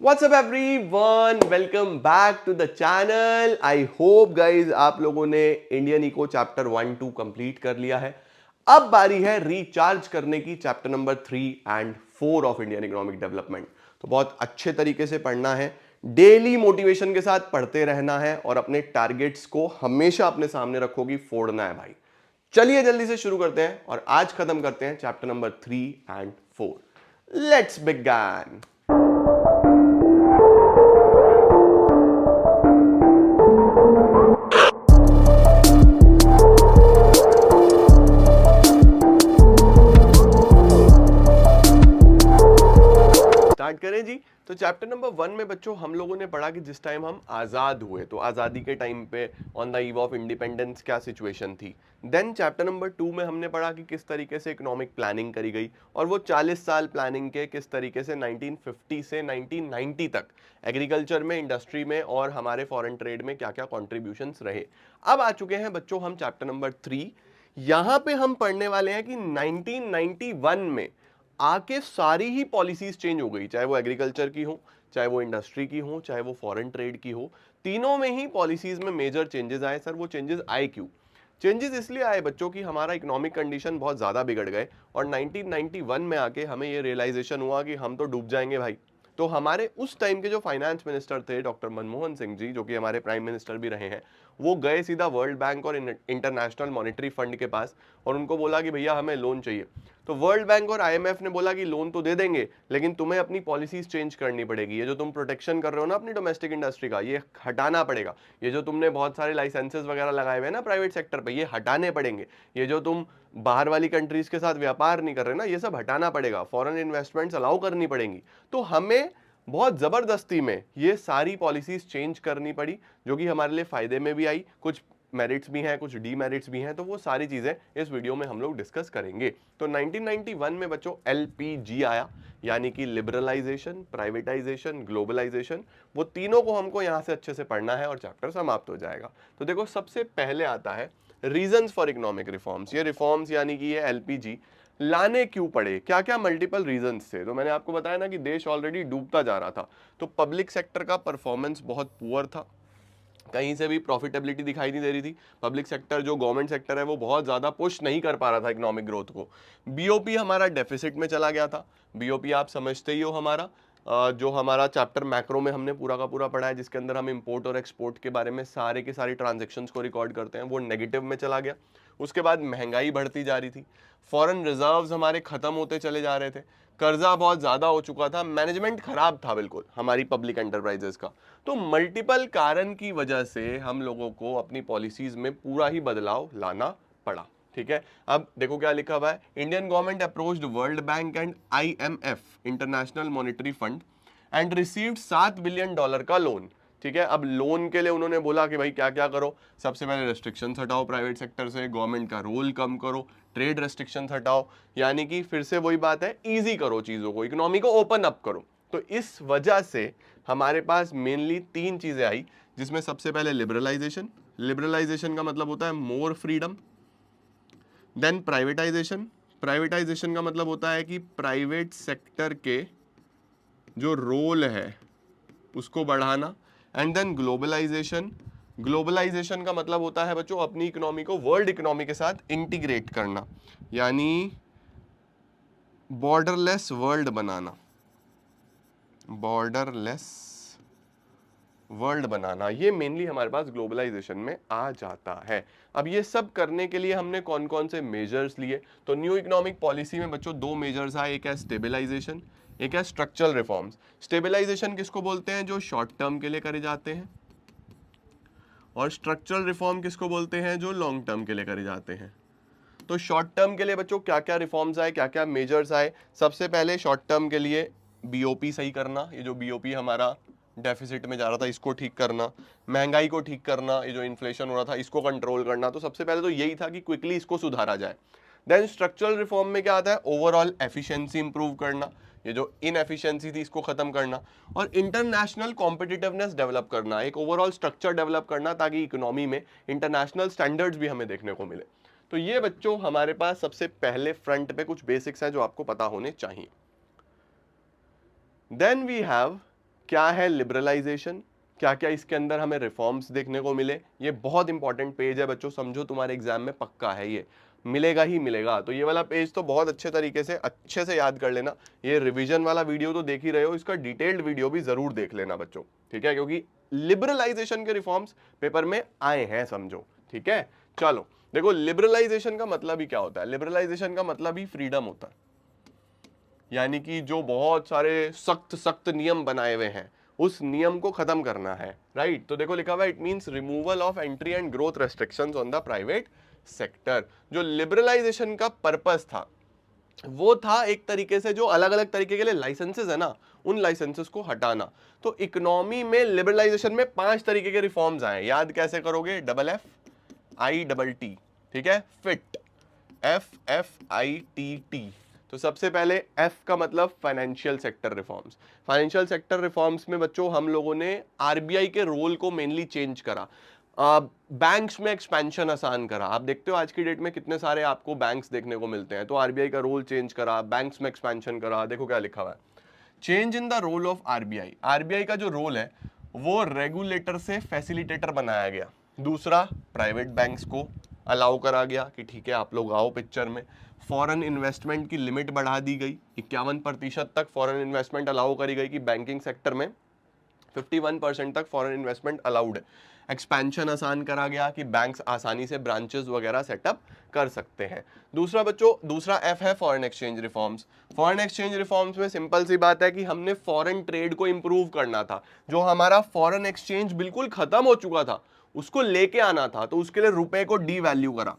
What's up everyone? Welcome back to the channel. I hope guys आप लोगों ने Indian eco chapter 1-2 complete कर लिया है। अब बारी है रिचार्ज करने की chapter number 3 and 4 of Indian economic development. तो बहुत अच्छे तरीके से पढ़ना है, डेली मोटिवेशन के साथ पढ़ते रहना है और अपने टारगेट्स को हमेशा अपने सामने रखोगी, फोड़ना है भाई। चलिए जल्दी से शुरू करते हैं और आज खत्म करते हैं chapter number 3 and 4। Let's begin. Start करें जी। तो चैप्टर नंबर 1 में बच्चों हम लोगों ने पढ़ा कि जिस टाइम हम आजाद हुए तो आजादी के टाइम पे on the eve of independence क्या सिचुएशन थी। देन चैप्टर नंबर 2 में हमने पढ़ा कि किस तरीके से इकोनॉमिक प्लानिंग करी गई और वो 40 साल प्लानिंग के किस तरीके से 1950 से 1990 तक एग्रीकल्चर में, इंडस्ट्री में और हमारे फॉरेन ट्रेड में क्या क्या कॉन्ट्रीब्यूशंस रहे। अब आ चुके हैं बच्चों हम चैप्टर नंबर 3। यहां पे हम पढ़ने वाले हैं कि 1991 में आके सारी ही पॉलिसीज चेंज हो गई, चाहे वो एग्रीकल्चर की हो, चाहे वो इंडस्ट्री की हो, चाहे वो फॉरेन ट्रेड की हो। तीनों में ही पॉलिसीज में मेजर चेंजेस आए। सर वो चेंजेस आए क्यों? चेंजेस इसलिए आए बच्चों की हमारा इकोनॉमिक कंडीशन बहुत ज़्यादा बिगड़ गए और 1991 में आके हमें ये रियलाइजेशन हुआ कि हम तो डूब जाएंगे भाई। तो हमारे उस टाइम के जो फाइनेंस मिनिस्टर थे डॉक्टर मनमोहन सिंह जी, जो कि हमारे प्राइम मिनिस्टर भी रहे हैं, वो गए सीधा वर्ल्ड बैंक और इंटरनेशनल मॉनेटरी फंड के पास और उनको बोला कि भैया हमें लोन चाहिए। तो वर्ल्ड बैंक और आईएमएफ ने बोला कि लोन तो दे देंगे लेकिन तुम्हें अपनी पॉलिसीज चेंज करनी पड़ेगी। ये जो तुम प्रोटेक्शन कर रहे हो ना अपनी डोमेस्टिक इंडस्ट्री का, ये हटाना पड़ेगा। ये जो तुमने बहुत सारे लाइसेंसेस वगैरह लगाए हुए हैं ना प्राइवेट सेक्टर पे, ये हटाने पड़ेंगे। ये जो तुम बाहर वाली कंट्रीज के साथ व्यापार नहीं कर रहे ना, ये सब हटाना पड़ेगा। फॉरेन इन्वेस्टमेंट्स अलाउ करनी पड़ेंगी। तो हमें बहुत जबरदस्ती में ये सारी पॉलिसीज चेंज करनी पड़ी, जो कि हमारे लिए फायदे में भी आई, कुछ मेरिट्स भी हैं, कुछ डीमेरिट्स भी हैं। तो वो सारी चीजें इस वीडियो में हम लोग डिस्कस करेंगे। तो 1991 में बच्चों एलपीजी आया, यानी कि लिबरलाइजेशन, प्राइवेटाइजेशन, ग्लोबलाइजेशन। वो तीनों को हमको यहां से अच्छे से पढ़ना है और चैप्टर समाप्त हो जाएगा। तो देखो सबसे पहले आता है रीजंस फॉर इकोनॉमिक रिफॉर्म्स। ये रिफॉर्म्स यानी कि ये एलपीजी लाने क्यों पड़े, क्या क्या मल्टीपल रीजंस थे। तो मैंने आपको बताया ना कि देश ऑलरेडी डूबता जा रहा था, तो पब्लिक सेक्टर का परफॉर्मेंस बहुत पुअर था, कहीं से भी प्रॉफिटेबिलिटी दिखाई नहीं दे रही थी। पब्लिक सेक्टर जो गवर्नमेंट सेक्टर है वो बहुत ज़्यादा पुश नहीं कर पा रहा था इकोनॉमिक ग्रोथ को। बीओपी हमारा डेफिसिट में चला गया था। बीओपी आप समझते ही हो, हमारा जो हमारा चैप्टर मैक्रो में हमने पूरा का पूरा पढ़ा है, जिसके अंदर हम इंपोर्ट और एक्सपोर्ट के बारे में सारे के सारी ट्रांजेक्शन्स को रिकॉर्ड करते हैं, वो नेगेटिव में चला गया। उसके बाद महंगाई बढ़ती जा रही थी, फॉरेन रिजर्व्स हमारे खत्म होते चले जा रहे थे, कर्जा बहुत ज्यादा हो चुका था, मैनेजमेंट खराब था बिल्कुल हमारी पब्लिक एंटरप्राइजेस का। तो मल्टीपल कारण की वजह से हम लोगों को अपनी पॉलिसीज में पूरा ही बदलाव लाना पड़ा। ठीक है, अब देखो क्या लिखा हुआ है। Indian government approached world bank and IMF, international monetary fund, and received $7 billion का लोन। ठीक है, अब लोन के लिए उन्होंने बोला कि भाई क्या क्या करो। सबसे पहले रेस्ट्रिक्शंस हटाओ प्राइवेट सेक्टर से, गवर्नमेंट का रोल कम करो, ट्रेड रेस्ट्रिक्शंस हटाओ, यानी कि फिर से वही बात है, इजी करो चीज़ों को, इकोनॉमी को ओपन अप करो। तो इस वजह से हमारे पास मेनली तीन चीज़ें आई, जिसमें सबसे पहले लिबरलाइजेशन। लिबरलाइजेशन का मतलब होता है more freedom. Then privatisation. Privatisation का मतलब होता है कि प्राइवेट सेक्टर के जो रोल है उसको बढ़ाना। And then globalisation. ग्लोबलाइजेशन का मतलब होता है बच्चों अपनी इकोनॉमी को वर्ल्ड इकोनॉमी के साथ इंटीग्रेट करना, यानी बॉर्डरलेस वर्ल्ड बनाना। बॉर्डरलेस वर्ल्ड बनाना, ये मेनली हमारे पास ग्लोबलाइजेशन में आ जाता है। अब ये सब करने के लिए हमने कौन कौन से मेजर्स लिए? तो न्यू इकोनॉमिक पॉलिसी में बच्चों दो मेजर्स आए, एक है स्टेबलाइजेशन, एक है स्ट्रक्चरल रिफॉर्म्स। स्टेबलाइजेशन किसको बोलते हैं? जो शॉर्ट टर्म के लिए करे जाते हैं। और स्ट्रक्चरल रिफॉर्म किसको बोलते हैं? जो लॉन्ग टर्म के लिए करे जाते हैं। तो शॉर्ट टर्म के लिए बच्चों क्या क्या रिफॉर्म्स आए, क्या क्या मेजर्स आए? सबसे पहले शॉर्ट टर्म के लिए बीओपी सही करना, ये जो बीओपी हमारा डेफिसिट में जा रहा था इसको ठीक करना, महंगाई को ठीक करना, ये जो इन्फ्लेशन हो रहा था इसको कंट्रोल करना। तो सबसे पहले तो यही था कि क्विकली इसको सुधारा जाए। देन स्ट्रक्चरल रिफॉर्म में क्या आता है? ओवरऑल एफिशिएंसी इंप्रूव करना, ये जो इनएफिशिएंसी थी इसको खत्म करना, और इंटरनेशनल कॉम्पिटिटिवनेस डेवलप करना, एक ओवरऑल स्ट्रक्चर डेवलप करना ताकि इकोनॉमी में इंटरनेशनल स्टैंडर्ड्स भी हमें देखने को मिले। तो ये बच्चों हमारे पास सबसे पहले फ्रंट पे कुछ बेसिक्स हैं जो आपको पता होने चाहिए। देन वी हैव क्या है लिबरलाइजेशन, क्या क्या इसके अंदर हमें रिफॉर्म्स देखने को मिले। ये बहुत इंपॉर्टेंट पेज है बच्चों, समझो तुम्हारे एग्जाम में पक्का है, ये मिलेगा ही मिलेगा। तो ये वाला पेज तो बहुत अच्छे तरीके से अच्छे से याद कर लेना। ये रिवीजन वाला वीडियो तो देख ही रहे हो, इसका डिटेल्ड वीडियो भी जरूर देख लेना बच्चों, ठीक है, क्योंकि लिबरलाइजेशन के रिफॉर्म्स पेपर में आए हैं, समझो, ठीक है। चलो देखो, लिबरलाइजेशन का मतलब ही क्या होता है? लिबरलाइजेशन का मतलब ही फ्रीडम होता है, यानी कि जो बहुत सारे सख्त सख्त नियम बनाए हुए हैं उस नियम को खत्म करना है, राइट। तो देखो लिखा हुआ है, it means removal of entry and growth restrictions on the private sector. जो लिबरलाइजेशन का पर्पस था वो था एक तरीके से जो अलग अलग तरीके के लिए लाइसेंसेस है ना, उन लाइसेंसेस को हटाना। तो इकोनॉमी में लिबरलाइजेशन में 5 तरीके के रिफॉर्म्स आए, याद कैसे करोगे? FFITT, ठीक है, फिट, FFITT। तो सबसे पहले एफ का मतलब financial sector reforms. Financial sector reforms में बच्चों हम लोगों ने आरबीआई के रोल को मेनली चेंज करा, बैंक्स में एक्सपेंशन आसान करा। आप देखते हो आज की डेट में कितने सारे आपको बैंक्स देखने को मिलते हैं, तो आरबीआई का रोल चेंज करा, बैंक्स में एक्सपेंशन करा। देखो क्या लिखा हुआ है, change in the role of RBI. RBI का जो रोल है वो रेगुलेटर से फैसिलिटेटर बनाया गया। दूसरा, प्राइवेट बैंक्स को अलाउ करा गया कि ठीक है आप लोग आओ पिक्चर में। फॉरेन इन्वेस्टमेंट की लिमिट बढ़ा दी गई, 51% तक फॉरेन इन्वेस्टमेंट अलाउ करी गई कि बैंकिंग सेक्टर में 51% तक फॉरेन इन्वेस्टमेंट अलाउड है। एक्सपेंशन आसान करा गया कि बैंक्स आसानी से ब्रांचेस वगैरह सेटअप कर सकते हैं। दूसरा बच्चों, दूसरा एफ है foreign exchange reforms. Foreign exchange reforms में सिंपल सी बात है कि हमने फॉरेन ट्रेड को इंप्रूव करना था। जो हमारा फॉरेन एक्सचेंज बिल्कुल खत्म हो चुका था उसको लेके आना था, तो उसके लिए रुपए को डी वैल्यू करा।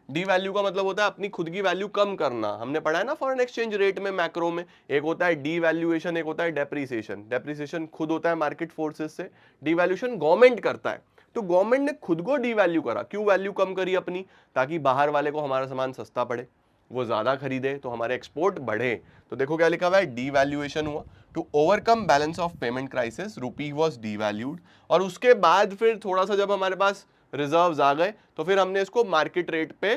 डी वैल्यू का मतलब होता है अपनी खुद की वैल्यू कम करना। हमने पढ़ा है ना फॉरेन एक्सचेंज रेट में, मैक्रो में, एक होता है डी वैल्यूएशन, एक होता है डेप्रीसिएशन। डेप्रीसिएशन खुद होता है मार्केट फोर्सेस से, डी वैल्यूएशन गवर्नमेंट करता है। तो गवर्नमेंट ने खुद को डी वैल्यू करा। क्यों वैल्यू कम करी अपनी? ताकि बाहर वाले को हमारा सामान सस्ता पड़े, वो ज्यादा खरीदे, तो हमारे एक्सपोर्ट बढ़े। तो देखो क्या लिखा हुआ है, डी वैल्यूएशन हुआ। To overcome balance of payment crisis rupee was devalued. और उसके बाद फिर थोड़ा सा जब हमारे पास रिजर्व्स आ गए तो फिर हमने इसको मार्केट रेट पे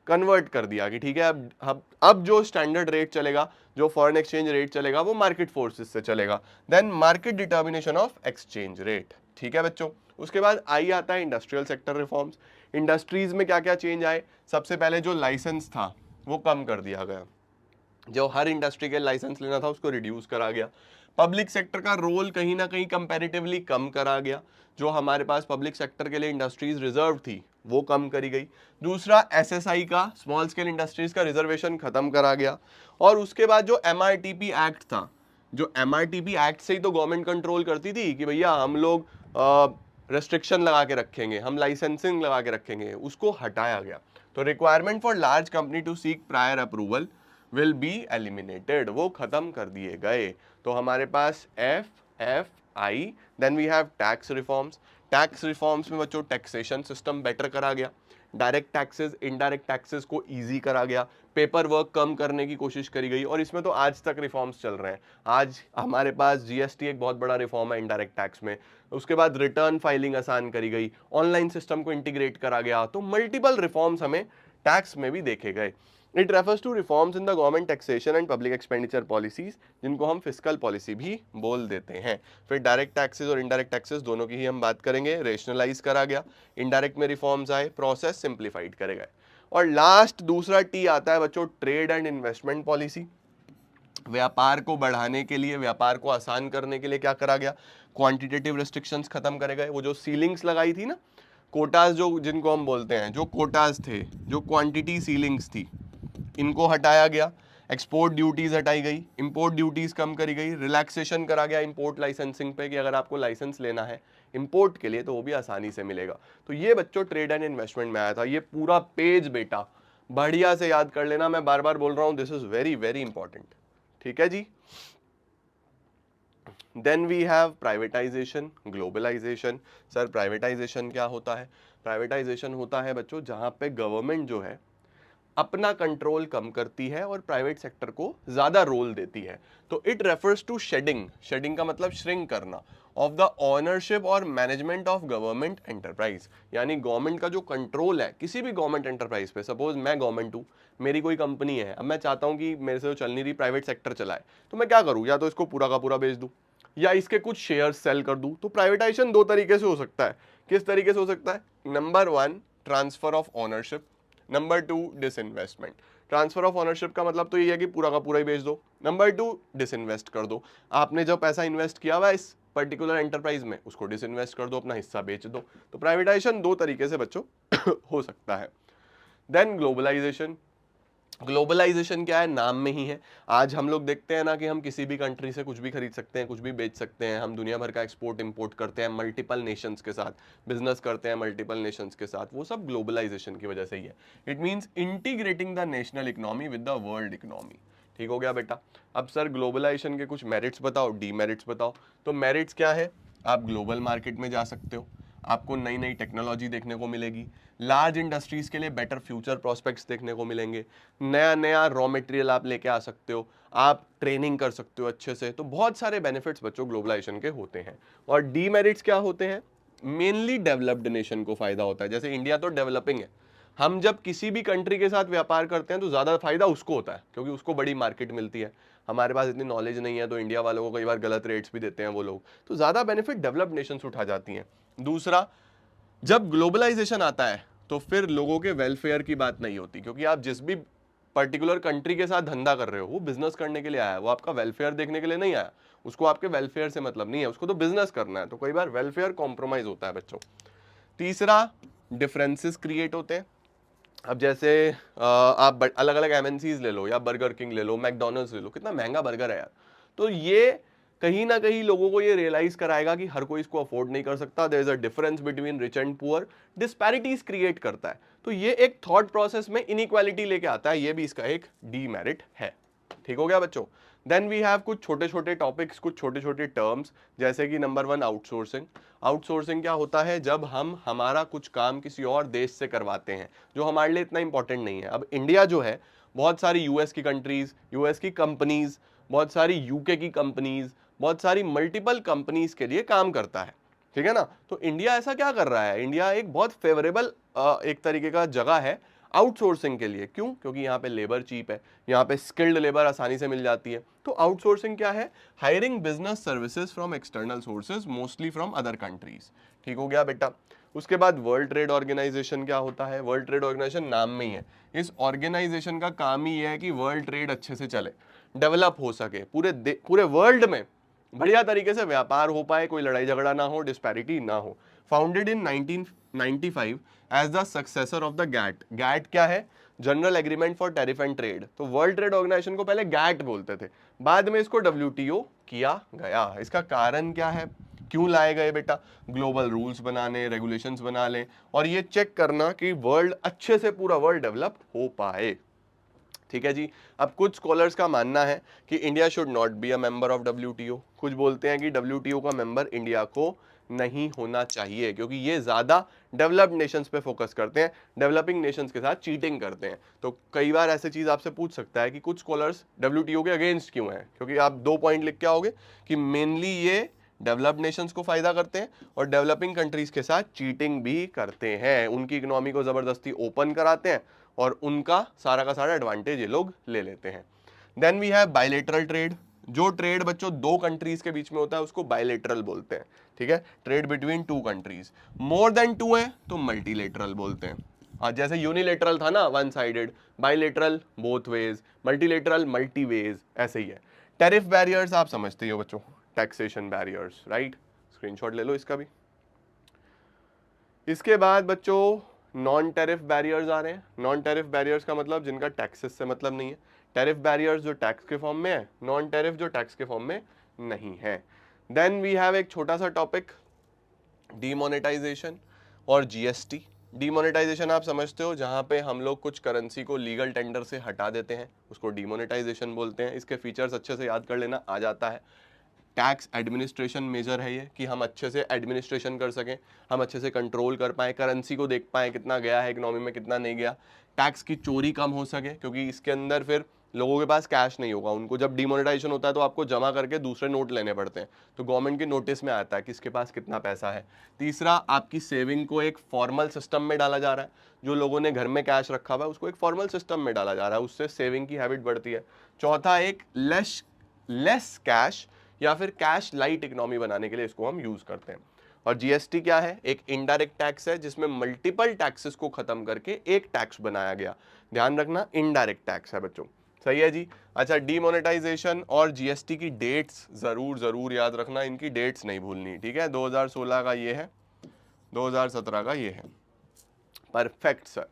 कन्वर्ट कर दिया कि ठीक है अब जो स्टैंडर्ड रेट चलेगा, जो फॉरेन एक्सचेंज रेट चलेगा, वो मार्केट फोर्सेस से चलेगा। Then market determination of exchange rate, ठीक है बच्चों। उसके बाद आई आता है इंडस्ट्रियल सेक्टर रिफॉर्म्स। इंडस्ट्रीज में क्या क्या चेंज आए? सबसे पहले जो लाइसेंस था वो कम कर दिया गया, जो हर इंडस्ट्री के लाइसेंस लेना था उसको रिड्यूस करा गया। पब्लिक सेक्टर का रोल कहीं ना कहीं कंपैरेटिवली कम करा गया। जो हमारे पास पब्लिक सेक्टर के लिए इंडस्ट्रीज रिजर्व थी वो कम करी गई। दूसरा, एसएसआई का, स्मॉल स्केल इंडस्ट्रीज का रिजर्वेशन खत्म करा गया। और उसके बाद जो एमआरटीपी एक्ट था, जो एमआरटीपी एक्ट से ही तो गवर्नमेंट कंट्रोल करती थी कि भैया हम लोग रेस्ट्रिक्शन लगा के रखेंगे, हम लाइसेंसिंग लगा के रखेंगे, उसको हटाया गया। तो requirement for large company to seek prior approval will be eliminated, वो खत्म कर दिए गए। तो हमारे पास FFI। Then we have tax reforms. Tax reforms में बच्चों टैक्सेशन सिस्टम बेटर करा गया, डायरेक्ट टैक्सेस इनडायरेक्ट टैक्सेस को इजी करा गया, पेपर वर्क कम करने की कोशिश करी गई। और इसमें तो आज तक रिफॉर्म्स चल रहे हैं। आज हमारे पास जीएसटी एक बहुत बड़ा रिफॉर्म है इनडायरेक्ट टैक्स में। उसके बाद रिटर्न फाइलिंग आसान करी गई, ऑनलाइन सिस्टम को इंटीग्रेट करा गया। तो मल्टीपल रिफॉर्म्स हमें टैक्स में भी देखे गए। It refers to reforms in the government taxation and public expenditure policies, जिनको हम फिस्कल पॉलिसी भी बोल देते हैं। फिर डायरेक्ट टैक्सेस और इनडायरेक्ट टैक्सेस दोनों की ही हम बात करेंगे। रेशनलाइज करा गया, इनडायरेक्ट में रिफॉर्म्स आए, प्रोसेस सिंप्लीफाइड करे गए। और लास्ट दूसरा टी आता है बच्चों, ट्रेड एंड इन्वेस्टमेंट पॉलिसी। व्यापार को बढ़ाने के लिए, व्यापार को आसान करने के लिए क्या करा गया? क्वांटिटेटिव रेस्ट्रिक्शंस खत्म करे गए। वो जो सीलिंग्स लगाई थी ना, कोटास जो जिनको हम बोलते हैं, जो कोटास थे, जो क्वांटिटी सीलिंग्स थी, इनको हटाया गया। एक्सपोर्ट ड्यूटीज हटाई गई, इंपोर्ट ड्यूटीज कम करी गई, रिलैक्सेशन करा गया इंपोर्ट लाइसेंसिंग पे कि अगर आपको लाइसेंस लेना है इंपोर्ट के लिए तो वो भी आसानी से मिलेगा। तो ये बच्चों ट्रेड एंड इन्वेस्टमेंट में आया था। ये पूरा पेज बेटा बढ़िया से याद कर लेना, मैं बार बार बोल रहा हूं, this is very very important, ठीक है जी। Then we have privatisation, globalisation. Sir privatisation क्या होता है? प्राइवेटाइजेशन होता है बच्चों जहां पे गवर्नमेंट जो है अपना कंट्रोल कम करती है और प्राइवेट सेक्टर को ज्यादा रोल देती है। तो it refers to shedding, shedding का मतलब श्रिंक करना, ऑफ द ओनरशिप और मैनेजमेंट ऑफ गवर्नमेंट एंटरप्राइज। यानी गवर्नमेंट का जो कंट्रोल है किसी भी गवर्नमेंट एंटरप्राइज पे, सपोज मैं गवर्नमेंट हूँ, मेरी कोई कंपनी है, अब मैं चाहता हूँ कि मेरे से जो चल नहीं रही प्राइवेट सेक्टर चलाए, तो मैं क्या करूँ? या तो इसको पूरा का पूरा बेच दूँ, या इसके कुछ शेयर सेल कर दूं। तो प्राइवेटाइजेशन दो तरीके से हो सकता है। किस तरीके से हो सकता है? Number 1 transfer of ownership, number 2 disinvestment. Transfer of ownership का मतलब तो ये है कि पूरा का पूरा ही बेच दो। नंबर 2 डिसइन्वेस्ट कर दो। आपने जो पैसा इन्वेस्ट किया हुआ इस पर्टिकुलर एंटरप्राइज में उसको डिसइन्वेस्ट कर दो, अपना हिस्सा बेच दो। तो प्राइवेटाइजेशन दो तरीके से बच्चों हो सकता है। Then globalisation. ग्लोबलाइजेशन क्या है? नाम में ही है। आज हम लोग देखते हैं ना कि हम किसी भी कंट्री से कुछ भी खरीद सकते हैं, कुछ भी बेच सकते हैं, हम दुनिया भर का एक्सपोर्ट इंपोर्ट करते हैं, मल्टीपल नेशंस के साथ बिजनेस करते हैं, मल्टीपल नेशंस के साथ। वो सब ग्लोबलाइजेशन की वजह से ही है। It means integrating the national economy with the world economy. ठीक हो गया बेटा? अब सर ग्लोबलाइजेशन के कुछ मेरिट्स बताओ, डीमेरिट्स बताओ। तो मेरिट्स क्या है? आप ग्लोबल मार्केट में जा सकते हो, आपको नई नई टेक्नोलॉजी देखने को मिलेगी, लार्ज इंडस्ट्रीज के लिए बेटर फ्यूचर प्रोस्पेक्ट्स देखने को मिलेंगे, नया नया रॉ मटेरियल आप लेके आ सकते हो, आप ट्रेनिंग कर सकते हो अच्छे से। तो बहुत सारे बेनिफिट्स बच्चों ग्लोबलाइजेशन के होते हैं। और डीमेरिट्स क्या होते हैं? मेनली डेवलप्ड नेशन को फायदा होता है। जैसे इंडिया तो डेवलपिंग है, हम जब किसी भी कंट्री के साथ व्यापार करते हैं तो ज्यादा फायदा उसको होता है, क्योंकि उसको बड़ी मार्केट मिलती है। हमारे पास इतनी नॉलेज नहीं है, तो इंडिया वालों को कई बार गलत रेट्स भी देते हैं वो लोग, तो ज्यादा बेनिफिट डेवलप्ड नेशंस उठा जाती हैं। दूसरा, जब ग्लोबलाइजेशन आता है तो फिर लोगों के वेलफेयर की बात नहीं होती, क्योंकि आप जिस भी पर्टिकुलर कंट्री के साथ धंधा कर रहे हो वो बिजनेस करने के लिए आया है, वो आपका वेलफेयर देखने के लिए नहीं आया। उसको आपके वेलफेयर से मतलब नहीं है, उसको तो बिजनेस करना है। तो कई बार वेलफेयर कॉम्प्रोमाइज होता है बच्चों। तीसरा, डिफरेंसेस क्रिएट होते हैं। अब जैसे आप अलग अलग एमएनसीज ले लो, या बर्गर किंग ले लो, मैकडोनल्ड्स ले लो, कितना महंगा बर्गर है यार। तो ये कहीं ना कहीं लोगों को ये रियलाइज कराएगा कि हर कोई इसको अफोर्ड नहीं कर सकता। There is a difference between rich and poor, disparities create करता है। तो ये एक थॉट प्रोसेस में इनइक्वालिटी लेके आता है, ये भी इसका एक डीमेरिट है। ठीक हो गया बच्चों? देन वी हैव कुछ छोटे छोटे टॉपिक्स, कुछ छोटे छोटे टर्म्स, जैसे कि नंबर 1 आउटसोर्सिंग। आउटसोर्सिंग क्या होता है? जब हम हमारा कुछ काम किसी और देश से करवाते हैं जो हमारे लिए इतना इंपॉर्टेंट नहीं है। अब इंडिया जो है, बहुत सारी यूएस की कंट्रीज, यूएस की कंपनीज, बहुत सारी यूके की कंपनीज, बहुत सारी मल्टीपल कंपनीज के लिए काम करता है। ठीक है ना? तो इंडिया ऐसा क्या कर रहा है? इंडिया एक बहुत फेवरेबल एक तरीके का जगह है आउटसोर्सिंग के लिए। क्यों? क्योंकि यहाँ पे लेबर चीप है, यहाँ पे स्किल्ड लेबर आसानी से मिल जाती है। तो आउटसोर्सिंग क्या है? Hiring business services from external sources, mostly from other countries. ठीक हो गया बेटा? उसके बाद वर्ल्ड ट्रेड ऑर्गेनाइजेशन क्या होता है? वर्ल्ड ट्रेड ऑर्गेनाइजेशन नाम में ही है। इस ऑर्गेनाइजेशन का काम ही है कि वर्ल्ड ट्रेड अच्छे से चले, डेवलप हो सके, पूरे वर्ल्ड में बढ़िया तरीके से व्यापार हो पाए, कोई लड़ाई झगड़ा ना हो, डिस्पैरिटी ना हो। Founded in 1995 as the successor of the GATT. GATT क्या है? General agreement for tariff and trade. तो वर्ल्ड ट्रेड ऑर्गेनाइजेशन को पहले गैट बोलते थे, बाद में इसको WTO किया गया। इसका कारण क्या है? क्यों लाए गए बेटा? ग्लोबल रूल्स बनाने, रेगुलेशंस बना लें, और ये चेक करना कि वर्ल्ड अच्छे से, पूरा वर्ल्ड डेवलप हो पाए। ठीक है जी? अब कुछ स्कॉलर्स का मानना है कि India should not be a member of WTO। कुछ बोलते हैं कि WTO का मेंबर इंडिया को नहीं होना चाहिए, क्योंकि ये ज्यादा डेवलप्ड नेशंस पे फोकस करते हैं, डेवलपिंग नेशंस के साथ चीटिंग करते हैं। तो कई बार ऐसे चीज आपसे पूछ सकता है कि कुछ स्कॉलर्स WTO के अगेंस्ट क्यों हैं, क्योंकि आप 2 पॉइंट लिख के आओगे कि मेनली ये डेवलप्ड नेशंस को फायदा करते हैं और डेवलपिंग कंट्रीज के साथ चीटिंग भी करते हैं, उनकी इकोनॉमी को जबरदस्ती ओपन कराते हैं और उनका सारा का सारा एडवांटेज ये लोग ले लेते हैं। Then we have bilateral trade. जो ट्रेड बच्चों दो कंट्रीज के बीच में होता है उसको बायलेटरल बोलते हैं। ठीक है? Trade between 2 countries. More than 2 है तो मल्टीलेटरल बोलते हैं। और जैसे यूनिलेटरल था ना, one sided, bilateral both ways, multilateral multi ways, ऐसे ही है। टैरिफ बैरियर्स आप समझते ही हो बच्चों, टैक्सेशन बैरियर्स, राइट? स्क्रीनशॉट ले लो इसका भी। इसके बाद बच्चों नॉन टैरिफ बैरियर्स आ रहे हैं। नॉन टैरिफ बैरियर्स का मतलब जिनका टैक्सेस से मतलब नहीं है। टैरिफ बैरियर्स जो टैक्स के फॉर्म में है, नॉन टैरिफ जो टैक्स के फॉर्म में नहीं है। देन वी हैव एक छोटा सा टॉपिक, डीमोनेटाइजेशन और GST। डीमोनेटाइजेशन आप समझते हो, जहां पे हम लोग कुछ करेंसी को लीगल टेंडर से हटा देते हैं, उसको डीमोनेटाइजेशन बोलते हैं। इसके फीचर्स अच्छे से याद कर लेना, आ जाता है। टैक्स एडमिनिस्ट्रेशन मेजर है ये, कि हम अच्छे से एडमिनिस्ट्रेशन कर सकें, हम अच्छे से कंट्रोल कर पाएँ, करेंसी को देख पाएँ कितना गया है इकोनॉमी में, कितना नहीं गया। टैक्स की चोरी कम हो सके, क्योंकि इसके अंदर फिर लोगों के पास कैश नहीं होगा, उनको जब डिमोनेटाइजेशन होता है तो आपको जमा करके दूसरे नोट लेने पड़ते हैं, तो गवर्नमेंट के नोटिस में आता है कि इसके पास कितना पैसा है। तीसरा, आपकी सेविंग को एक फॉर्मल सिस्टम में डाला जा रहा है। जो लोगों ने घर में कैश रखा हुआ है उसको एक फॉर्मल सिस्टम में डाला जा रहा है, उससे सेविंग की हैबिट बढ़ती है। चौथा, एक लेस कैश या फिर कैश लाइट इकोनॉमी बनाने के लिए इसको हम यूज करते हैं। और जीएसटी क्या है? एक इनडायरेक्ट टैक्स है जिसमें मल्टीपल टैक्सेस को खत्म करके एक टैक्स बनाया गया। ध्यान रखना, इनडायरेक्ट टैक्स है बच्चों। सही है जी। अच्छा, डीमोनेटाइजेशन और जीएसटी की डेट्स जरूर जरूर याद रखना, इनकी डेट्स नहीं भूलनी, ठीक है। 2016 का ये है, 2017 का ये है। परफेक्ट सर,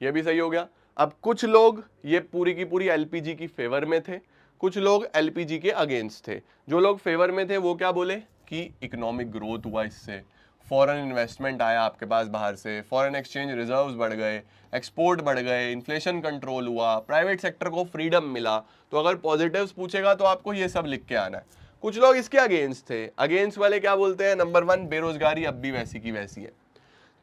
ये भी सही हो गया। अब कुछ लोग ये पूरी की पूरी एलपीजी की फेवर में थे, कुछ लोग एलपीजी के अगेंस्ट थे। जो लोग फेवर में थे वो क्या बोले कि इकोनॉमिक ग्रोथ हुआ इससे, फॉरेन इन्वेस्टमेंट आया आपके पास बाहर से, फॉरेन एक्सचेंज रिजर्व्स बढ़ गए, एक्सपोर्ट बढ़ गए, इन्फ्लेशन कंट्रोल हुआ, प्राइवेट सेक्टर को फ्रीडम मिला। तो अगर पॉजिटिव्स पूछेगा तो आपको ये सब लिख के आना है। कुछ लोग इसके अगेंस्ट थे। अगेंस्ट वाले क्या बोलते हैं? नंबर 1, बेरोजगारी अब भी वैसी की वैसी है।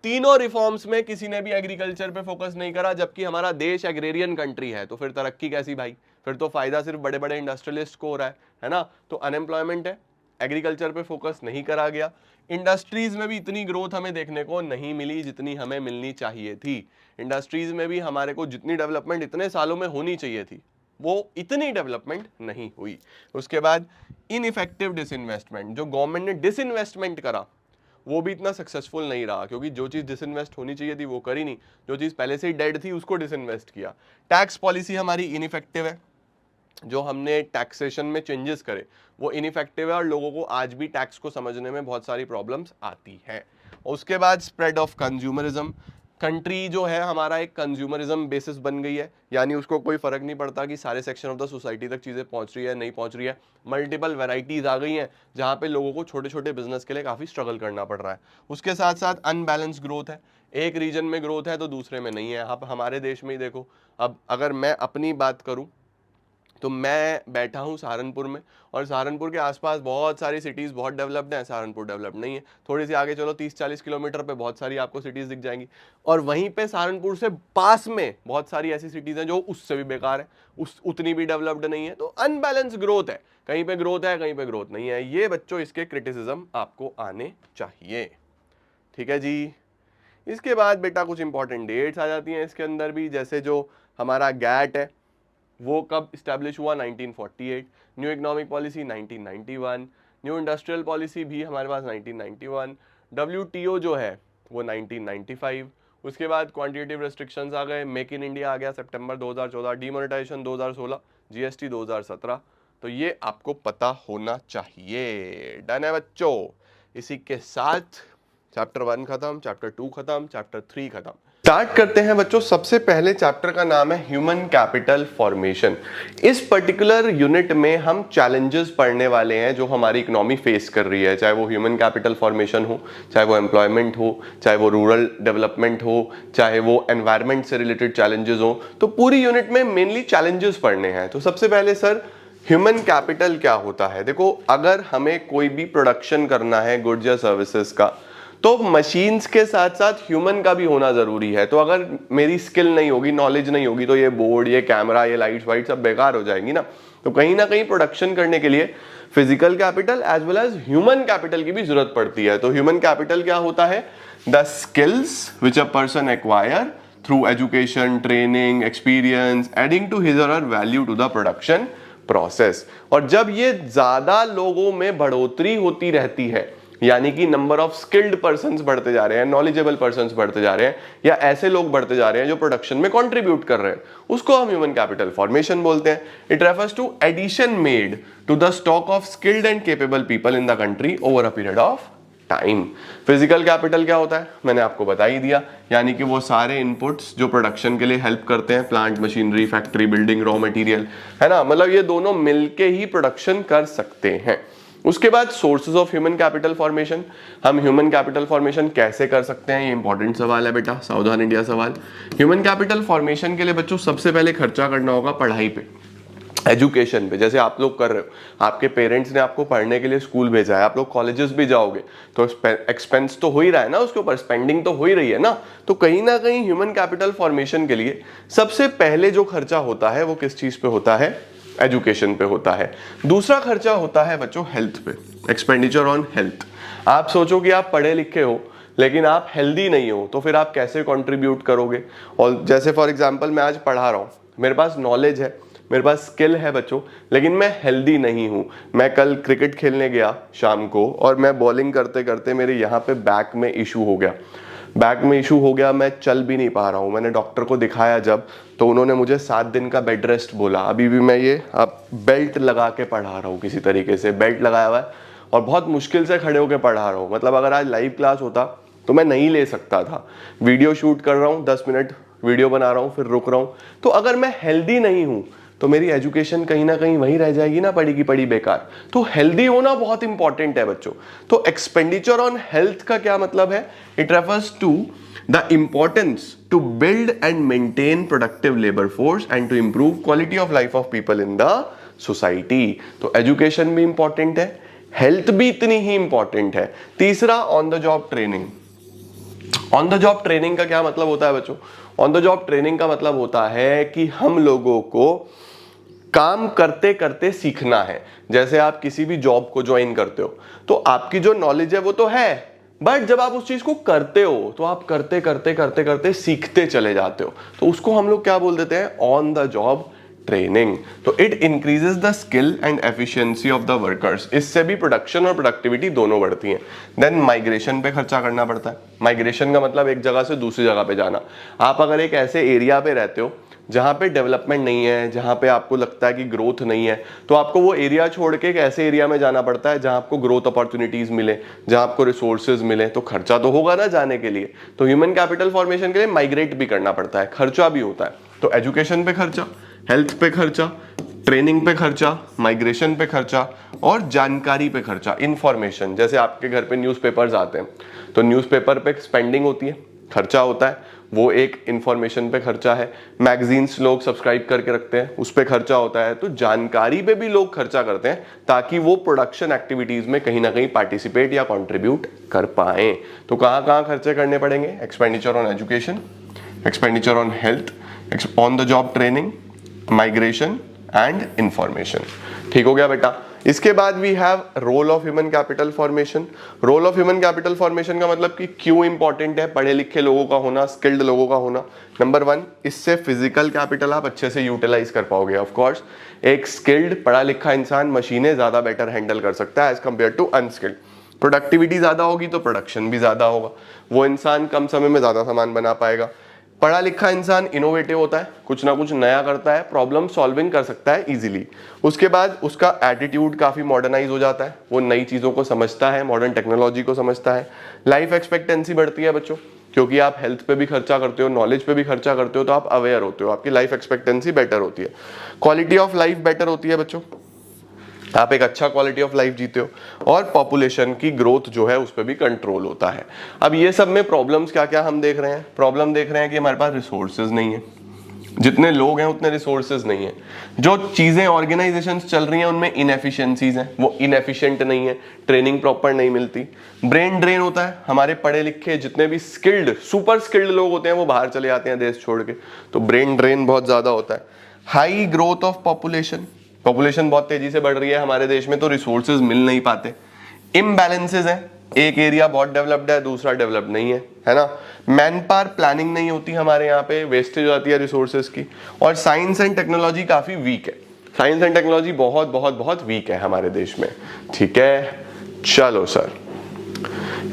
तीनों रिफॉर्म्स में किसी ने भी एग्रीकल्चर पे फोकस नहीं करा, जबकि हमारा देश एग्रेरियन कंट्री है। तो फिर तरक्की कैसी भाई? फिर तो फायदा सिर्फ बड़े बड़े इंडस्ट्रियलिस्ट को हो रहा है ना। तो अनएम्प्लॉयमेंट है, एग्रीकल्चर पे फोकस नहीं करा गया। इंडस्ट्रीज में भी इतनी ग्रोथ हमें देखने को नहीं मिली जितनी हमें मिलनी चाहिए थी। इंडस्ट्रीज में भी हमारे को जितनी डेवलपमेंट इतने सालों में होनी चाहिए थी वो इतनी डेवलपमेंट नहीं हुई। उसके बाद इनइफेक्टिव डिसइन्वेस्टमेंट, जो गवर्नमेंट ने डिसइन्वेस्टमेंट करा वो भी इतना सक्सेसफुल नहीं रहा, क्योंकि जो चीज़ डिसइन्वेस्ट होनी चाहिए थी वो करी नहीं, जो चीज़ पहले से ही डेड थी उसको डिसइन्वेस्ट किया। टैक्स पॉलिसी हमारी इनइफेक्टिव है, जो हमने टैक्सेशन में चेंजेस करे वो इनइफेक्टिव है और लोगों को आज भी टैक्स को समझने में बहुत सारी प्रॉब्लम्स आती है। उसके बाद स्प्रेड ऑफ कंज्यूमरिज्म, कंट्री जो है हमारा एक कंज्यूमरिज्म बेसिस बन गई है, यानी उसको कोई फर्क नहीं पड़ता कि सारे सेक्शन ऑफ द सोसाइटी तक चीज़ें पहुंच रही है नहीं पहुंच रही है। मल्टीपल वैरायटीज आ गई हैं जहाँ पे लोगों को छोटे छोटे बिजनेस के लिए काफ़ी स्ट्रगल करना पड़ रहा है। उसके साथ साथ अनबैलेंस ग्रोथ है, एक रीजन में ग्रोथ है तो दूसरे में नहीं है। आप हमारे देश में ही देखो, अब अगर मैं अपनी बात करूँ तो मैं बैठा हूँ सहारनपुर में, और सहारनपुर के आसपास बहुत सारी सिटीज़ बहुत डेवलप्ड हैं, सहारनपुर डेवलप्ड नहीं है। थोड़ी सी आगे चलो 30-40 किलोमीटर पे बहुत सारी आपको सिटीज़ दिख जाएंगी, और वहीं पे सहारनपुर से पास में बहुत सारी ऐसी सिटीज़ हैं जो उससे भी बेकार है, उतनी भी डेवलप्ड नहीं है। तो अनबैलेंस ग्रोथ है, कहीं पे ग्रोथ है कहीं पे ग्रोथ नहीं है। ये बच्चों इसके क्रिटिसिज्म आपको आने चाहिए, ठीक है जी। इसके बाद बेटा कुछ इंपॉर्टेंट डेट्स आ जाती हैं इसके अंदर भी, जैसे जो हमारा गैट है वो कब इस्टेब्लिश हुआ? 1948। New economic policy 1991। New industrial policy भी हमारे पास 1991। WTO जो है वो 1995। उसके बाद क्वांटिटेटिव रेस्ट्रिक्शंस आ गए, मेक इन इंडिया आ गया सितंबर 2014, डीमोनेटाइजेशन 2016, जीएसटी 2017। तो ये आपको पता होना चाहिए। डन है बच्चों। इसी के साथ चैप्टर 1 खत्म, चैप्टर 2 खत्म, चैप्टर 3 खत्म। स्टार्ट करते हैं बच्चों। सबसे पहले चैप्टर का नाम है ह्यूमन कैपिटल फॉर्मेशन। इस पर्टिकुलर यूनिट में हम चैलेंजेस पढ़ने वाले हैं जो हमारी इकोनॉमी फेस कर रही है, चाहे वो ह्यूमन कैपिटल फॉर्मेशन हो, चाहे वो एम्प्लॉयमेंट हो, चाहे वो रूरल डेवलपमेंट हो, चाहे वो एनवायरमेंट से रिलेटेड चैलेंजेस हो। तो पूरी यूनिट में मेनली चैलेंजेस पढ़ने हैं। तो सबसे पहले सर, ह्यूमन कैपिटल क्या होता है? देखो, अगर हमें कोई भी प्रोडक्शन करना है गुड्स या सर्विसेज का, तो मशीन्स के साथ साथ ह्यूमन का भी होना जरूरी है। तो अगर मेरी स्किल नहीं होगी, नॉलेज नहीं होगी, तो ये बोर्ड, ये कैमरा, ये लाइट्स वाइट सब बेकार हो जाएंगी ना। तो कहीं ना कहीं प्रोडक्शन करने के लिए physical capital as well as human capital की भी जरूरत पड़ती है। तो ह्यूमन कैपिटल क्या होता है? The skills which a person acquire through education, training, experience, adding to his or her value to the production process. और जब ये ज्यादा लोगों में बढ़ोतरी होती रहती है, यानी कि नंबर ऑफ स्किल्ड पर्संस बढ़ते जा रहे हैं, नॉलेजेबल पर्संस बढ़ते जा रहे हैं, या ऐसे लोग बढ़ते जा रहे हैं जो प्रोडक्शन में कंट्रीब्यूट कर रहे हैं, उसको हम ह्यूमन कैपिटल फॉर्मेशन बोलते हैं। It refers to addition made to the stock of skilled and capable people in the country over a period of time. Physical capital क्या होता है? मैंने आपको बता ही दिया, यानी कि वो सारे इनपुट्स जो प्रोडक्शन के लिए हेल्प करते हैं, plant, machinery, factory, building, raw material, है ना। मतलब ये दोनों मिलके ही प्रोडक्शन कर सकते हैं। उसके बाद sources of human capital formation. हम ह्यूमन कैपिटल फॉर्मेशन कैसे कर सकते हैं? ये इंपॉर्टेंट सवाल है बेटा, सावधान इंडिया सवाल। ह्यूमन कैपिटल फॉर्मेशन के लिए बच्चों सबसे पहले खर्चा करना होगा पढ़ाई पे, एजुकेशन पे। जैसे आप लोग कर रहे हो, आपके पेरेंट्स ने आपको पढ़ने के लिए स्कूल भेजा है, आप लोग कॉलेजेस भी जाओगे, तो एक्सपेंस तो हो ही रहा है ना, उसके ऊपर स्पेंडिंग तो हो ही रही है ना। तो कहीं ना कहीं ह्यूमन कैपिटल फॉर्मेशन के लिए सबसे पहले जो खर्चा होता है वो किस चीज पे होता है? एजुकेशन पे होता है। दूसरा खर्चा होता है बच्चों हेल्थ पे, एक्सपेंडिचर ऑन हेल्थ। आप सोचो कि आप पढ़े लिखे हो लेकिन आप हेल्दी नहीं हो, तो फिर आप कैसे कंट्रीब्यूट करोगे? और जैसे फॉर एग्जांपल मैं आज पढ़ा रहा हूँ, मेरे पास नॉलेज है, मेरे पास स्किल है बच्चों, लेकिन मैं हेल्दी नहीं हूँ। मैं कल क्रिकेट खेलने गया शाम को और मैं बॉलिंग करते करते मेरे यहाँ पे बैक में इशू हो गया, मैं चल भी नहीं पा रहा हूँ। मैंने डॉक्टर को दिखाया जब, तो उन्होंने मुझे 7 दिन का बेड रेस्ट बोला। अभी भी मैं ये अब बेल्ट लगा के पढ़ा रहा हूँ, किसी तरीके से बेल्ट लगाया हुआ है और बहुत मुश्किल से खड़े होकर पढ़ा रहा हूँ। मतलब अगर आज लाइव क्लास होता तो मैं नहीं ले सकता था। वीडियो शूट कर रहा हूँ, 10 मिनट वीडियो बना रहा हूँ, फिर रुक रहा हूँ। तो अगर मैं हेल्दी नहीं हूँ तो मेरी एजुकेशन कहीं ना कहीं वहीं रह जाएगी ना, पड़ी की पड़ी बेकार। तो हेल्दी होना बहुत इंपॉर्टेंट है बच्चों। तो एक्सपेंडिचर ऑन हेल्थ का क्या मतलब है? It refers to the importance to build and maintain productive labour force and to improve quality of life of people in the society. तो एजुकेशन भी इंपॉर्टेंट है, हेल्थ भी इतनी ही इंपॉर्टेंट है। तीसरा, on the job training. On the job training का क्या मतलब होता है बच्चों? ऑन द जॉब ट्रेनिंग का मतलब होता है कि हम लोगों को काम करते करते सीखना है। जैसे आप किसी भी जॉब को ज्वाइन करते हो तो आपकी जो नॉलेज है वो तो है, बट जब आप उस चीज को करते हो तो आप करते करते करते करते सीखते चले जाते हो। तो उसको हम लोग क्या बोल देते हैं? On the job training. तो it increases the skill and efficiency of the workers. इससे भी प्रोडक्शन और प्रोडक्टिविटी दोनों बढ़ती हैं। देन माइग्रेशन पे खर्चा करना पड़ता है। माइग्रेशन का मतलब एक जगह से दूसरी जगह पे जाना। आप अगर एक ऐसे एरिया पे रहते हो जहां पे डेवलपमेंट नहीं है, जहां पे आपको लगता है कि ग्रोथ नहीं है, तो आपको वो एरिया छोड़ के एक ऐसे एरिया में जाना पड़ता है जहां आपको ग्रोथ अपॉर्चुनिटीज मिले, जहां आपको रिसोर्सेज मिले। तो खर्चा तो होगा ना जाने के लिए। तो ह्यूमन कैपिटल फॉर्मेशन के लिए माइग्रेट भी करना पड़ता है, खर्चा भी होता है। तो एजुकेशन पे खर्चा, हेल्थ पे खर्चा, ट्रेनिंग पे खर्चा, माइग्रेशन पे खर्चा और जानकारी पे खर्चा, इंफॉर्मेशन। जैसे आपके घर पे न्यूज़पेपर्स आते हैं तो न्यूज़पेपर पे स्पेंडिंग होती है, खर्चा होता है, वो एक इंफॉर्मेशन पे खर्चा है। मैगजीन्स लोग सब्सक्राइब करके रखते हैं, उस पे खर्चा होता है। तो जानकारी पे भी लोग खर्चा करते हैं ताकि वो प्रोडक्शन एक्टिविटीज में कहीं ना कहीं पार्टिसिपेट या कंट्रीब्यूट कर पाए। तो कहाँ कहाँ खर्चे करने पड़ेंगे? Expenditure on education, expenditure on health, on the job training, migration and information. ठीक हो गया बेटा? इसके बाद we have role of human capital formation. Role of human capital formation का मतलब कि क्यों इंपॉर्टेंट है पढ़े लिखे लोगों का होना, स्किल्ड लोगों का होना। नंबर 1, इससे फिजिकल कैपिटल आप अच्छे से यूटिलाइज कर पाओगे। ऑफ कोर्स एक स्किल्ड पढ़ा लिखा इंसान मशीनें ज्यादा बेटर हैंडल कर सकता है as compare to unskilled. Productivity ज्यादा होगी तो प्रोडक्शन भी ज्यादा होगा, वो इंसान कम समय में ज्यादा सामान बना पाएगा। पढ़ा लिखा इंसान इनोवेटिव होता है, कुछ ना कुछ नया करता है, प्रॉब्लम सॉल्विंग कर सकता है इजीली। उसके बाद उसका एटीट्यूड काफी मॉडर्नाइज हो जाता है, वो नई चीजों को समझता है, मॉडर्न टेक्नोलॉजी को समझता है। लाइफ एक्सपेक्टेंसी बढ़ती है बच्चों, क्योंकि आप हेल्थ पे भी खर्चा करते हो, नॉलेज पे भी खर्चा करते हो, तो आप अवेयर होते हो, आपकी लाइफ एक्सपेक्टेंसी बेटर होती है। क्वालिटी ऑफ लाइफ बेटर होती है बच्चों, आप एक अच्छा क्वालिटी ऑफ लाइफ जीते हो। और पॉपुलेशन की ग्रोथ जो है उस पर भी कंट्रोल होता है। अब ये सब में प्रॉब्लम्स क्या क्या हम देख रहे हैं? प्रॉब्लम देख रहे हैं कि हमारे पास रिसोर्सेज नहीं है, जितने लोग हैं उतने रिसोर्सेज नहीं है। जो चीजें ऑर्गेनाइजेशंस चल रही हैं उनमें इनएफिशिएंसीज हैं, वो इनएफिशिएंट नहीं है, ट्रेनिंग प्रॉपर नहीं मिलती, ब्रेन ड्रेन होता है। हमारे पढ़े लिखे जितने भी स्किल्ड सुपर स्किल्ड लोग होते हैं वो बाहर चले जाते हैं देश छोड़ के, तो ब्रेन ड्रेन बहुत ज्यादा होता है। High growth of population, population बहुत तेजी से बढ़ रही है हमारे देश में, तो रिसोर्सेज मिल नहीं पाते। इम्बैलेंसेज हैं, एक एरिया बहुत डेवलप्ड है, दूसरा डेवलप नहीं है ना। मैन पावर प्लानिंग नहीं होती हमारे यहाँ पे, वेस्टेज हो जाती है रिसोर्सेज की। और साइंस एंड टेक्नोलॉजी काफी वीक है, साइंस एंड टेक्नोलॉजी बहुत बहुत बहुत वीक है हमारे देश में। ठीक है, चलो सर।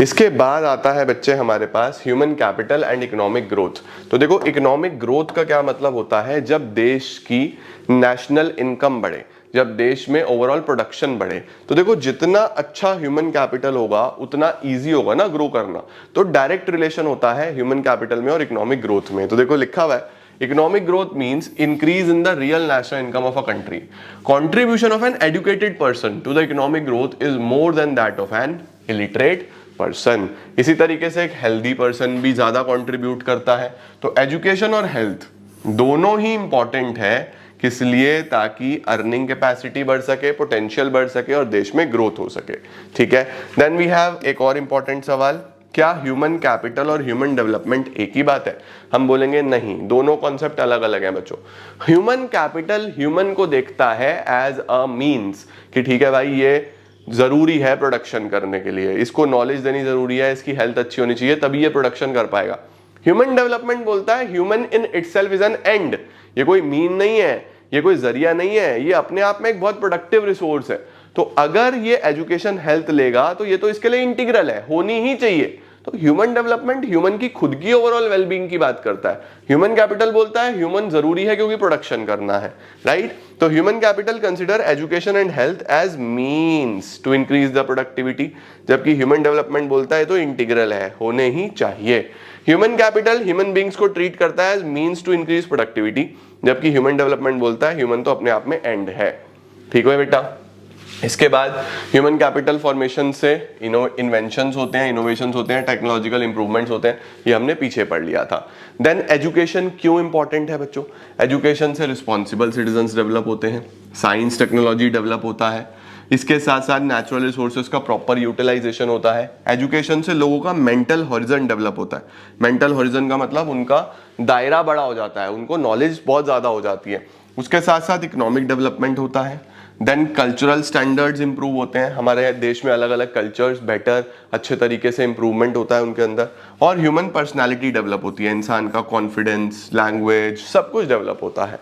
इसके बाद आता है बच्चे हमारे पास human capital and economic growth. तो देखो इकोनॉमिक ग्रोथ का क्या मतलब होता है? जब देश की नेशनल इनकम बढ़े, जब देश में ओवरऑल प्रोडक्शन बढ़े। तो देखो जितना अच्छा ह्यूमन कैपिटल होगा उतना इजी होगा ना ग्रो करना। तो डायरेक्ट रिलेशन होता है ह्यूमन कैपिटल में और इकोनॉमिक ग्रोथ में। तो देखो लिखा हुआ है, economic growth means increase in the real national income of a country. Contribution of an educated person to the economic growth is more than that of an illiterate person. इसी तरीके से एक हेल्दी पर्सन भी ज्यादा contribute करता है। तो education और हेल्थ दोनों ही इंपॉर्टेंट है, किस लिए? ताकि अर्निंग कैपेसिटी बढ़ सके, पोटेंशियल बढ़ सके और देश में ग्रोथ हो सके। ठीक है, देन वी हैव एक और इंपॉर्टेंट सवाल, क्या ह्यूमन कैपिटल और ह्यूमन डेवलपमेंट एक ही बात है? हम बोलेंगे नहीं, दोनों कॉन्सेप्ट अलग अलग हैं बच्चों। ह्यूमन कैपिटल ह्यूमन को देखता है एज अ मीन्स कि ठीक है भाई ये जरूरी है प्रोडक्शन करने के लिए, इसको नॉलेज देनी जरूरी है, इसकी हेल्थ अच्छी होनी चाहिए तभी ये प्रोडक्शन कर पाएगा। ह्यूमन डेवलपमेंट बोलता है human in itself is an and, ये कोई मीन नहीं है ये कोई जरिया नहीं है, ये अपने आप में एक बहुत प्रोडक्टिव रिसोर्स है। तो अगर ये एजुकेशन हेल्थ लेगा तो ये तो इसके लिए इंटीग्रल है, होनी ही चाहिए। तो ह्यूमन डेवलपमेंट ह्यूमन की खुद की ओवरऑल वेलबींग की बात करता है। ह्यूमन कैपिटल बोलता है ह्यूमन जरूरी है क्योंकि प्रोडक्शन करना है, राइट। तो human capital consider education and health as means to increase the productivity, जबकि ह्यूमन डेवलपमेंट बोलता है तो इंटीग्रल है, होने ही चाहिए। ह्यूमन कैपिटल ह्यूमन बींग्स को ट्रीट करता है as means to increase productivity, जबकि ह्यूमन डेवलपमेंट बोलता है ह्यूमन तो अपने आप में एंड है। ठीक है बेटा। इसके बाद ह्यूमन कैपिटल फॉर्मेशन से इन्वेंशंस होते हैं, इनोवेशंस होते हैं, टेक्नोलॉजिकल इंप्रूवमेंट्स होते हैं, ये हमने पीछे पढ़ लिया था। देन एजुकेशन क्यों इंपॉर्टेंट है बच्चों? एजुकेशन से रिस्पॉन्सिबल सिटीजन्स डेवलप होते हैं, साइंस टेक्नोलॉजी डेवलप होता है, इसके साथ साथ नेचुरल रिसोर्सेज का प्रॉपर यूटिलाइजेशन होता है। एजुकेशन से लोगों का मेंटल हॉरिजन डेवलप होता है। मेंटल हॉरिजन का मतलब उनका दायरा बड़ा हो जाता है, उनको नॉलेज बहुत ज़्यादा हो जाती है। उसके साथ साथ इकोनॉमिक डेवलपमेंट होता है। देन कल्चरल स्टैंडर्ड्स इंप्रूव होते हैं, हमारे देश में अलग अलग कल्चर्स बेटर अच्छे तरीके से इंप्रूवमेंट होता है उनके अंदर। और ह्यूमन पर्सनालिटी डेवलप होती है, इंसान का कॉन्फिडेंस, लैंग्वेज, सब कुछ डेवलप होता है।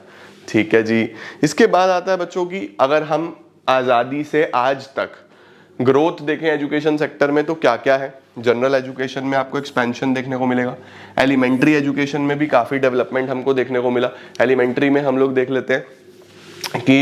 ठीक है जी। इसके बाद आता है बच्चों की, अगर हम आज़ादी से आज तक ग्रोथ देखें एजुकेशन सेक्टर में तो क्या क्या है। जनरल एजुकेशन में आपको एक्सपेंशन देखने को मिलेगा। एलिमेंट्री एजुकेशन में भी काफ़ी डेवलपमेंट हमको देखने को मिला। एलिमेंट्री में हम लोग देख लेते हैं कि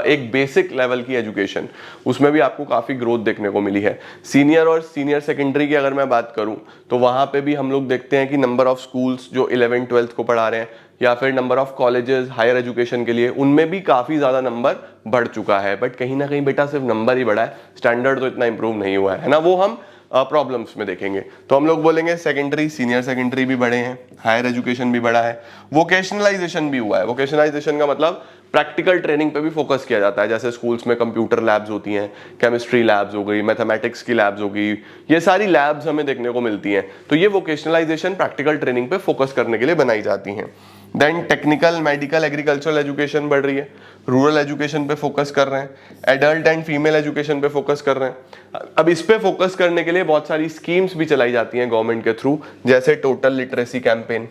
एक बेसिक लेवल की एजुकेशन, उसमें भी आपको काफ़ी ग्रोथ देखने को मिली है। सीनियर और सीनियर सेकेंडरी की अगर मैं बात करूं तो वहाँ पे भी हम लोग देखते हैं कि नंबर ऑफ स्कूल्स जो 11th 12th को पढ़ा रहे हैं, या फिर number of colleges higher education के लिए, उनमें भी काफ़ी ज़्यादा नंबर बढ़ चुका है। बट कहीं ना कहीं बेटा सिर्फ नंबर ही बढ़ा है, स्टैंडर्ड तो इतना इंप्रूव नहीं हुआ है ना। वो हम प्रॉब्लम्स में देखेंगे तो हम लोग बोलेंगे सेकेंडरी सीनियर सेकेंडरी भी बढ़े हैं, हायर एजुकेशन भी बढ़ा है, वोकेशनलाइजेशन भी हुआ है। वोकेशनलाइजेशन का मतलब प्रैक्टिकल ट्रेनिंग पे भी फोकस किया जाता है, जैसे स्कूल्स में कंप्यूटर लैब्स होती हैं, केमिस्ट्री लैब्स हो गई, मैथमेटिक्स की लैब्स हो गई, ये सारी लैब्स हमें देखने को मिलती हैं। तो ये वोकेशनलाइजेशन प्रैक्टिकल ट्रेनिंग पे फोकस करने के लिए बनाई जाती हैं। Then technical, medical, agricultural education बढ़ रही है, रूरल एजुकेशन पे फोकस कर रहे हैं, एडल्ट एंड फीमेल एजुकेशन पे फोकस कर रहे हैं। अब इस पे फोकस करने के लिए बहुत सारी स्कीम्स भी चलाई जाती हैं गवर्नमेंट के थ्रू, जैसे टोटल लिटरेसी कैंपेन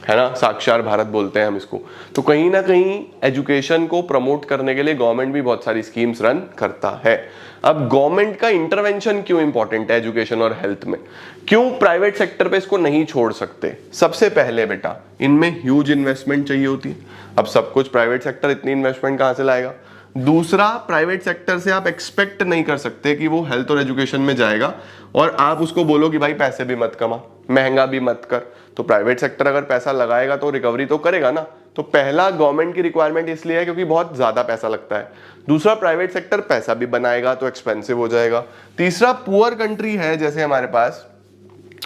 है ना, साक्षर भारत बोलते हैं हम इसको। तो कहीं ना कहीं एजुकेशन को प्रमोट करने के लिए गवर्नमेंट भी बहुत सारी स्कीम्स रन करता है। अब गवर्नमेंट का इंटरवेंशन क्यों इंपॉर्टेंट है एजुकेशन और हेल्थ में, क्यों प्राइवेट सेक्टर पे इसको नहीं छोड़ सकते? सबसे पहले बेटा इनमें ह्यूज इन्वेस्टमेंट चाहिए होती है। अब सब कुछ प्राइवेट सेक्टर इतनी इन्वेस्टमेंट कहां से लाएगा? दूसरा, प्राइवेट सेक्टर से आप एक्सपेक्ट नहीं कर सकते कि वो हेल्थ और एजुकेशन में जाएगा और आप उसको बोलो कि भाई पैसे भी मत कमा, महंगा भी मत कर। तो प्राइवेट सेक्टर अगर पैसा लगाएगा तो रिकवरी तो करेगा ना। तो पहला, गवर्नमेंट की रिक्वायरमेंट इसलिए है क्योंकि बहुत ज्यादा पैसा लगता है। दूसरा, प्राइवेट सेक्टर पैसा भी बनाएगा तो एक्सपेंसिव हो जाएगा। तीसरा, पुअर कंट्री है जैसे हमारे पास,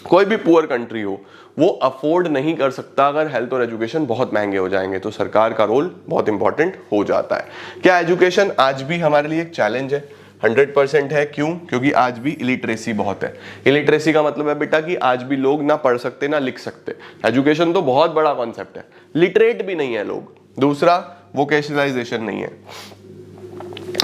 कोई भी पुअर कंट्री हो वो अफोर्ड नहीं कर सकता अगर हेल्थ और एजुकेशन बहुत महंगे हो जाएंगे। तो सरकार का रोल बहुत इंपॉर्टेंट हो जाता है। क्या एजुकेशन आज भी हमारे लिए एक चैलेंज है? 100% है। क्यों? क्योंकि आज भी इलिटरेसी बहुत है। इलिटरेसी का मतलब है बेटा कि आज भी लोग ना पढ़ सकते ना लिख सकते। एजुकेशन तो बहुत बड़ा कॉन्सेप्ट है, लिटरेट भी नहीं है लोग। दूसरा, वोकेशनलाइजेशन नहीं है,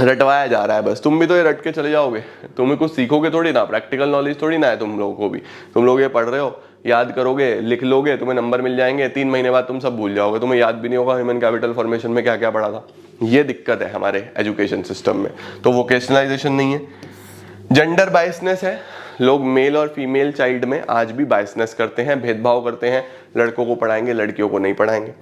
रटवाया जा रहा है बस। तुम भी तो ये रट के चले जाओगे, तुम्हें कुछ सीखोगे थोड़ी ना, प्रैक्टिकल नॉलेज थोड़ी ना है तुम लोगों को भी। तुम लोग ये पढ़ रहे हो, याद करोगे, लिख लोगे, तुम्हें नंबर मिल जाएंगे, 3 महीने बाद तुम सब भूल जाओगे, तुम्हें याद भी नहीं होगा ह्यूमन कैपिटल फॉर्मेशन में क्या क्या पढ़ा था। ये दिक्कत है हमारे एजुकेशन सिस्टम में। तो वोकेशनलाइजेशन नहीं है। जेंडर बायसनेस है, लोग मेल और फीमेल चाइल्ड में आज भी बायसनेस करते हैं, भेदभाव करते हैं, लड़कों को पढ़ाएंगे लड़कियों को नहीं पढ़ाएंगे।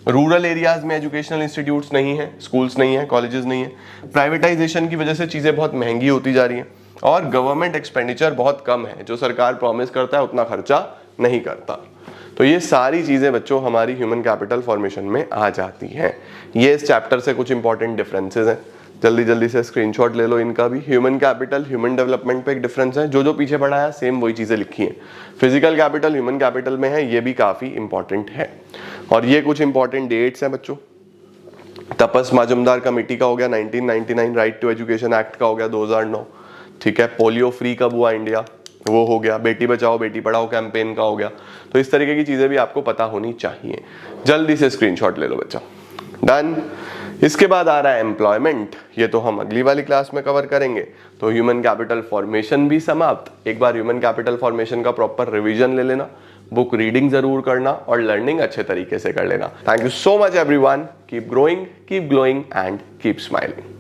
रूरल एरियाज में एजुकेशनल इंस्टीट्यूट्स नहीं है, स्कूल्स नहीं है, कॉलेजेस नहीं है। प्राइवेटाइजेशन की वजह से चीज़ें बहुत महंगी होती जा रही हैं और गवर्नमेंट एक्सपेंडिचर बहुत कम है, जो सरकार प्रॉमिस करता है उतना खर्चा नहीं करता। तो ये सारी चीज़ें बच्चों हमारी ह्यूमन कैपिटल फॉर्मेशन में आ जाती हैं। ये इस चैप्टर से कुछ इंपॉर्टेंट डिफरेंसेस हैं, जल्दी जल्दी से स्क्रीनशॉट ले लो इनका भी। ह्यूमन कैपिटल ह्यूमन डेवलपमेंट पे एक डिफरेंस है, जो पीछे पढ़ा है सेम वही चीज़ें लिखी हैं। फिजिकल कैपिटल ह्यूमन कैपिटल में है, ये भी काफ़ी इंपॉर्टेंट है। और ये कुछ इंपॉर्टेंट डेट्स हैं बच्चों। तपस माजुमदार कमेटी का हो गया 1999, राइट टू एजुकेशन एक्ट का हो गया 2009, ठीक है। पोलियो फ्री कब हुआ इंडिया, वो हो गया। बेटी बचाओ बेटी पढ़ाओ कैंपेन का हो गया। तो इस तरीके की चीज़ें भी आपको पता होनी चाहिए। जल्दी से स्क्रीनशॉट ले लो बच्चा। डन। इसके बाद आ रहा है एम्प्लॉयमेंट, ये तो हम अगली वाली क्लास में कवर करेंगे। तो ह्यूमन कैपिटल फॉर्मेशन भी समाप्त। एक बार ह्यूमन कैपिटल फॉर्मेशन का प्रॉपर रिवीजन ले लेना, बुक रीडिंग जरूर करना और लर्निंग अच्छे तरीके से कर लेना। Thank you so much everyone, keep growing, keep glowing and keep smiling.